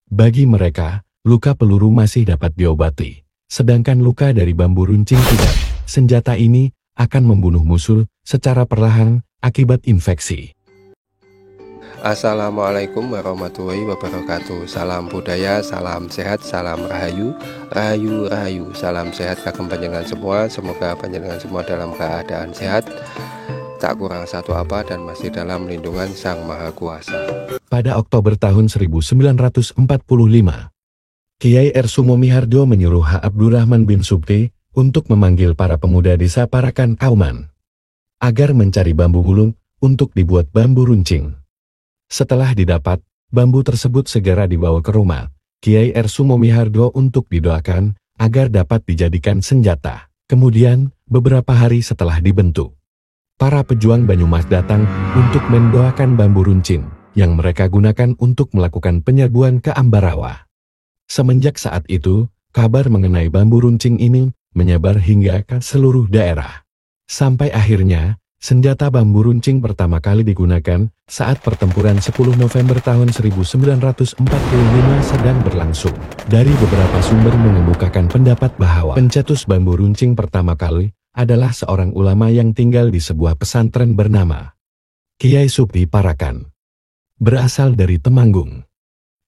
Bagi mereka, luka peluru masih dapat diobati, sedangkan luka dari bambu runcing tidak. Senjata ini akan membunuh musuh secara perlahan akibat infeksi. Assalamualaikum warahmatullahi wabarakatuh. Salam budaya, salam sehat, salam rahayu, rahayu, rahayu. Salam sehat kagem panjenengan semua. Semoga panjenengan semua dalam keadaan sehat, tak kurang satu apa, dan masih dalam lindungan Sang Maha Kuasa. Pada Oktober tahun 1945, Kiai R. Sumomi Hardjo menyuruh H. Abdurrahman bin Subti untuk memanggil para pemuda desa Parakan Kauman agar mencari bambu gulung untuk dibuat bambu runcing. Setelah didapat, bambu tersebut segera dibawa ke rumah Kiai R. Sumomi Hardjo untuk didoakan agar dapat dijadikan senjata. Kemudian, beberapa hari setelah dibentuk, para pejuang Banyumas datang untuk mendoakan bambu runcing yang mereka gunakan untuk melakukan penyerbuan ke Ambarawa. Semenjak saat itu, kabar mengenai bambu runcing ini menyebar hingga ke seluruh daerah. Sampai akhirnya, senjata bambu runcing pertama kali digunakan saat pertempuran 10 November tahun 1945 sedang berlangsung. Dari beberapa sumber mengemukakan pendapat bahwa pencetus bambu runcing pertama kali adalah seorang ulama yang tinggal di sebuah pesantren bernama Kiai Subti Parakan, berasal dari Temanggung.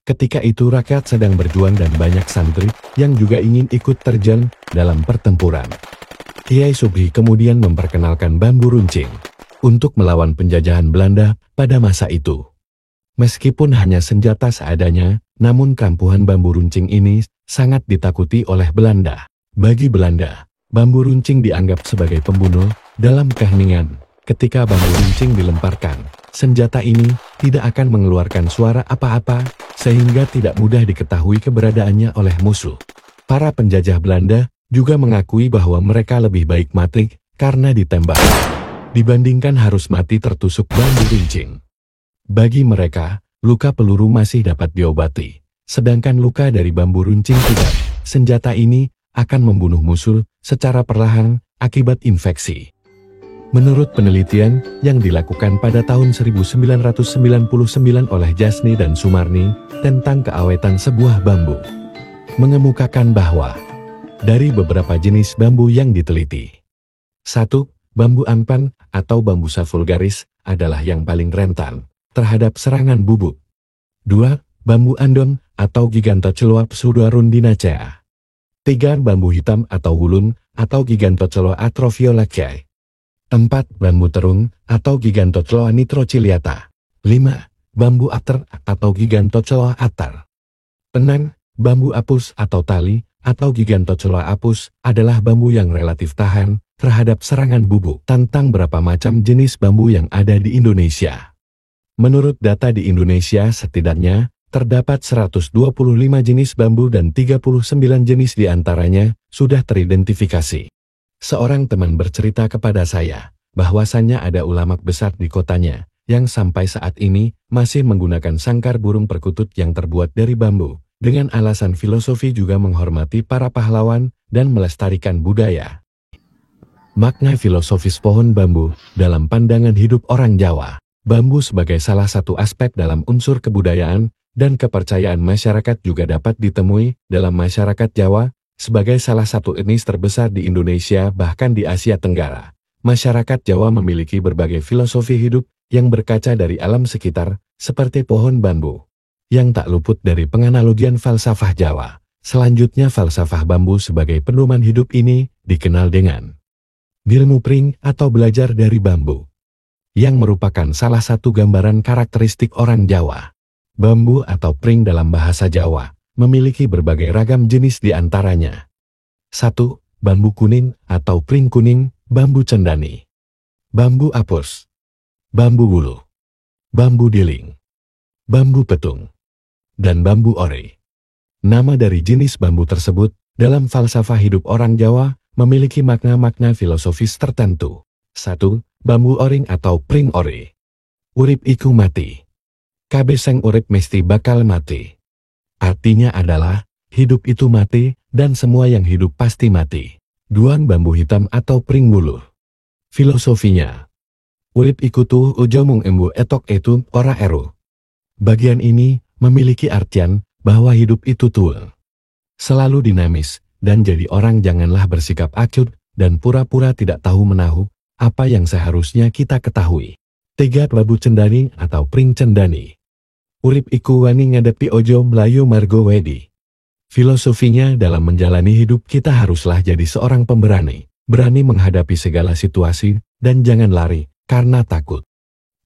Ketika itu rakyat sedang berjuang dan banyak santri yang juga ingin ikut terjun dalam pertempuran. Kiai Subti kemudian memperkenalkan bambu runcing untuk melawan penjajahan Belanda pada masa itu. Meskipun hanya senjata seadanya, namun kampuhan bambu runcing ini sangat ditakuti oleh Belanda. Bagi Belanda, bambu runcing dianggap sebagai pembunuh. Dalam keheningan, ketika bambu runcing dilemparkan, senjata ini tidak akan mengeluarkan suara apa-apa, sehingga tidak mudah diketahui keberadaannya oleh musuh. Para penjajah Belanda juga mengakui bahwa mereka lebih baik mati karena ditembak dibandingkan harus mati tertusuk bambu runcing. Bagi mereka, luka peluru masih dapat diobati, sedangkan luka dari bambu runcing tidak. Senjata ini akan membunuh musuh secara perlahan akibat infeksi. Menurut penelitian yang dilakukan pada tahun 1999 oleh Jasni dan Sumarni tentang keawetan sebuah bambu, mengemukakan bahwa dari beberapa jenis bambu yang diteliti, 1. Bambu ampan atau bambusa vulgaris adalah yang paling rentan terhadap serangan bubuk. 2. Bambu andon atau Gigantoceloa pseudoarundinacea. 3. Bambu hitam atau wulun atau Gigantoceloa atrophiolacea. 4. Bambu terung atau Gigantoceloa nitrociliata. 5. Bambu ater atau Gigantoceloa atar. 6. Bambu apus atau tali atau Gigantoceloa apus adalah bambu yang relatif tahan terhadap serangan bubuk. Tentang berapa macam jenis bambu yang ada di Indonesia. Menurut data di Indonesia setidaknya terdapat 125 jenis bambu dan 39 jenis diantaranya sudah teridentifikasi. Seorang teman bercerita kepada saya bahwasannya ada ulama besar di kotanya yang sampai saat ini masih menggunakan sangkar burung perkutut yang terbuat dari bambu, dengan alasan filosofi juga menghormati para pahlawan dan melestarikan budaya. Makna filosofis pohon bambu dalam pandangan hidup orang Jawa. Bambu sebagai salah satu aspek dalam unsur kebudayaan dan kepercayaan masyarakat juga dapat ditemui dalam masyarakat Jawa sebagai salah satu etnis terbesar di Indonesia bahkan di Asia Tenggara. Masyarakat Jawa memiliki berbagai filosofi hidup yang berkaca dari alam sekitar seperti pohon bambu, yang tak luput dari penganalogian falsafah Jawa. Selanjutnya falsafah bambu sebagai pedoman hidup ini dikenal dengan ilmu pring atau belajar dari bambu, yang merupakan salah satu gambaran karakteristik orang Jawa. Bambu atau pring dalam bahasa Jawa memiliki berbagai ragam jenis di antaranya. 1. Bambu kuning atau pring kuning, bambu cendani, bambu apus, bambu bulu, bambu diling, bambu petung, dan bambu ore. Nama dari jenis bambu tersebut dalam falsafah hidup orang Jawa memiliki makna-makna filosofis tertentu. 1. Bambu oring atau pring ore. Urip iku mati. Kabeh sing urip mesti bakal mati. Artinya adalah, hidup itu mati, dan semua yang hidup pasti mati. 2. Bambu hitam atau pring buluh. Filosofinya, urip iku tuh ujo mung embu etok itu ora eru. Bagian ini memiliki artian bahwa hidup itu tuh selalu dinamis, dan jadi orang janganlah bersikap acut dan pura-pura tidak tahu menahu apa yang seharusnya kita ketahui. 3. Babu cendani atau pring cendani. Urip iku wani ngadepi ojo melayu margo wedi. Filosofinya dalam menjalani hidup kita haruslah jadi seorang pemberani, berani menghadapi segala situasi, dan jangan lari karena takut.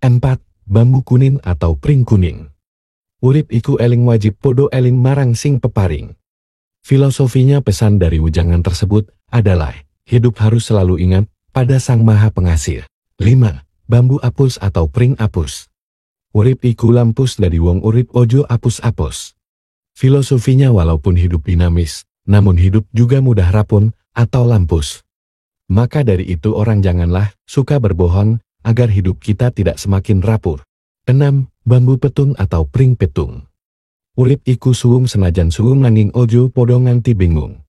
4. Bambu kuning atau pring kuning. Urip iku eling wajib podo eling marang sing peparing. Filosofinya pesan dari ujangan tersebut adalah, hidup harus selalu ingat pada Sang Maha Pengasih. 5. Bambu apus atau pring apus. Urip iku lampus dari wong urip ojo apus-apus. Filosofinya walaupun hidup dinamis, namun hidup juga mudah rapun atau lampus. Maka dari itu orang janganlah suka berbohong agar hidup kita tidak semakin rapur. 6. Bambu petung atau pring petung. Urip iku suwung senajan suwung nanging ojo podo nganti bingung.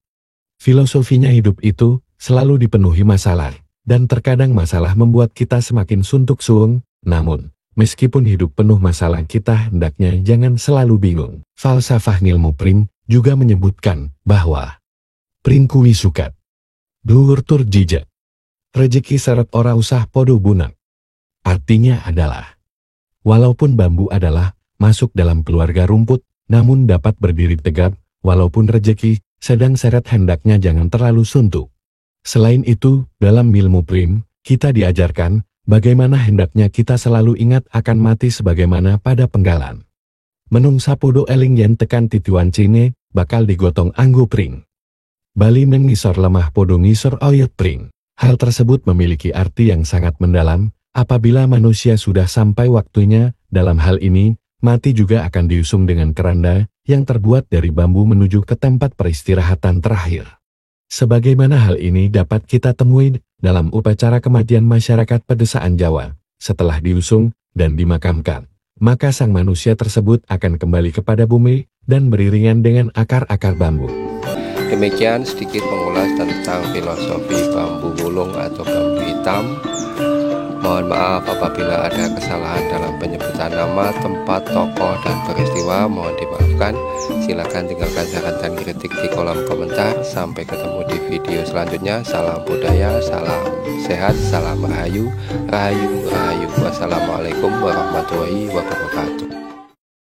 Filosofinya hidup itu selalu dipenuhi masalah, dan terkadang masalah membuat kita semakin suntuk suwung, namun meskipun hidup penuh masalah kita hendaknya jangan selalu bingung. Falsafah ngilmu pring juga menyebutkan bahwa pring kuwi sukat, dhuwur tur jijak, rejeki seret ora usah podo bunak. Artinya adalah, walaupun bambu adalah masuk dalam keluarga rumput, namun dapat berdiri tegap, walaupun rejeki sedang seret hendaknya jangan terlalu suntuk. Selain itu, dalam ilmu prim, kita diajarkan bagaimana hendaknya kita selalu ingat akan mati sebagaimana pada penggalan. Menungsa podo eling yen tekan titiwan cine, bakal digotong anggo pring. Bali mengisor lemah podo ngisor oyot pring. Hal tersebut memiliki arti yang sangat mendalam, apabila manusia sudah sampai waktunya, dalam hal ini, mati juga akan diusung dengan keranda yang terbuat dari bambu menuju ke tempat peristirahatan terakhir. Sebagaimana hal ini dapat kita temui dalam upacara kematian masyarakat pedesaan Jawa. Setelah diusung dan dimakamkan, maka sang manusia tersebut akan kembali kepada bumi dan beriringan dengan akar-akar bambu. Demikian sedikit mengulas tentang filosofi bambu wulung atau bambu hitam. Mohon maaf apabila ada kesalahan dalam penyebutan nama, tempat, tokoh, dan peristiwa. Mohon dimaafkan. Silakan tinggalkan saran dan kritik di kolom komentar. Sampai ketemu di video selanjutnya. Salam budaya, salam sehat, salam rahayu, rahayu, rahayu. Wassalamualaikum warahmatullahi wabarakatuh.